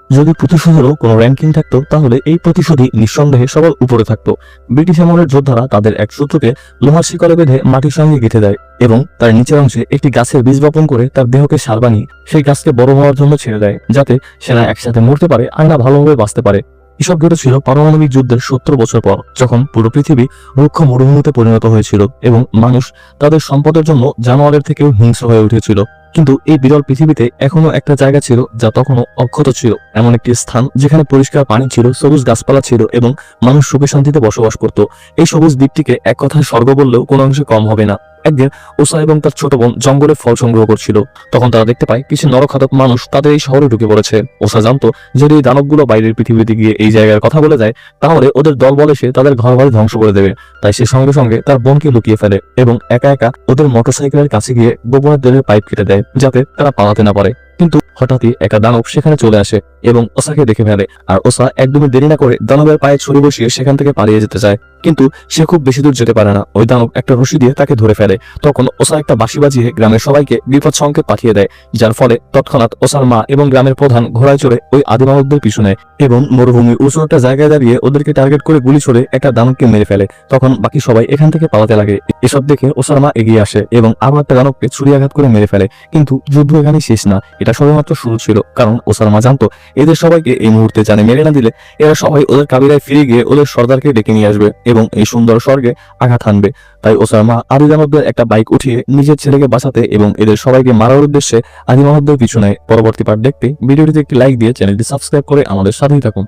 যদি প্রতিশোধেরও কোনো র্যাঙ্কিং থাকতো তাহলে এই প্রতিশোধই নিঃসন্দেহে সবার উপরে থাকতো। ব্রিটিশ আমলের যোদ্ধারা তাদের এক শত্রুকে লোহার শিকলে বেঁধে মাটির সঙ্গে গেঁথে দেয় এবং তার নিচের অংশে একটি গাছের বীজ বপন করে তার দেহকে সার বানিয়ে সেই গাছকে বড় হওয়ার জন্য ছেড়ে দেয়, যাতে সেনা একসাথে মরতে পারে আর না ভালোভাবে বাঁচতে পারে। এসব ঘটেছিল পারমাণবিক যুদ্ধের 70 বছর পর, যখন পুরো পৃথিবী রুক্ষ মরুভূমিতে পরিণত হয়েছিল এবং মানুষ তাদের সম্পদের জন্য জানোয়ারের থেকেও হিংস্র হয়ে উঠেছিল। কিন্তু এই বিরল পৃথিবীতে এখনো একটা জায়গা ছিল যা তখনও অক্ষত ছিল, এমন একটি স্থান যেখানে পরিষ্কার পানি ছিল, সবুজ গাছপালা ছিল এবং মানুষ সুখে শান্তিতে বসবাস করত। এই সবুজ দ্বীপটিকে এক কথায় স্বর্গ বললেও কোনো অংশে কম হবে না। একদিন ওসা এবং তার ছোট বোন জঙ্গলে ফল সংগ্রহ করছিল। তখন তারা দেখতে পায় কিছু নরখাদক মানুষ তাদের এই শহরে ঢুকে পড়েছে। ওসা জানতো যদি এই দানবগুলো বাইরের পৃথিবীতে গিয়ে এই জায়গার কথা বলে যায় তাহলে ওদের দল বলে সে তাদের ঘর বাড়ি ধ্বংস করে দেবে। তাই সে সঙ্গে সঙ্গে তার বোনকে লুকিয়ে ফেলে এবং একা একা ওদের মোটরসাইকেলের কাছে গিয়ে গোপনের দেহের পাইপ কেটে দেয় যাতে তারা পালাতে না পারে। কিন্তু হঠাৎই একটা দানব সেখানে চলে আসে এবং ওসাকে দেখে ফেলে, আর ওসা একদমই দেরি না করে দানবের পায়ে ছুরি বসিয়ে সেখান থেকে পালিয়ে যেতে চায়। কিন্তু সে খুব বেশি দূর যেতে পারে না, ওই দানব একটা রশি দিয়ে তাকে ধরে ফেলে। তখন ওসা একটা বাঁশি বাজিয়ে গ্রামের সবাইকে বিপদ সংকেত পাঠিয়ে দেয়, যার ফলে তৎক্ষণাৎ ওসার মা এবং গ্রামের প্রধান ঘোড়ায় চড়ে ওই আদিমানবদের পিছু নেয় এবং মরুভূমির উঁচু একটা জায়গায় দাঁড়িয়ে ওদেরকে টার্গেট করে গুলি ছড়ে একটা দানবকে মেরে ফেলে। তখন বাকি সবাই এখান থেকে পালাতে লাগে। এসব দেখে ওসার মা এগিয়ে আসে এবং আরো একটা দানবকে ছুরি আঘাত করে মেরে ফেলে। কিন্তু যুদ্ধ এখানে শেষ না, এটা সবেমাত্র শুরু ছিল, কারণ ওসার মা জানতো এদের সবাইকে এই মুহূর্তে জানে মেরে না দিলে এরা সবাই ওদের কাবিলায় ফিরে গিয়ে ওদের সর্দারকে ডেকে নিয়ে আসবে এবং এই সুন্দর স্বর্গে আঘাত হানবে। তাই ওসার মা আদিমানবদের একটা বাইক উঠিয়ে নিজের ছেলেকে বাঁচাতে এবং এদের সবাইকে মারার উদ্দেশ্যে আদিমানবদের পিছু নেয়। পরবর্তী পার্ট দেখতে ভিডিওটিতে একটি লাইক দিয়ে চ্যানেলটি সাবস্ক্রাইব করে আমাদের সাথেই থাকুন।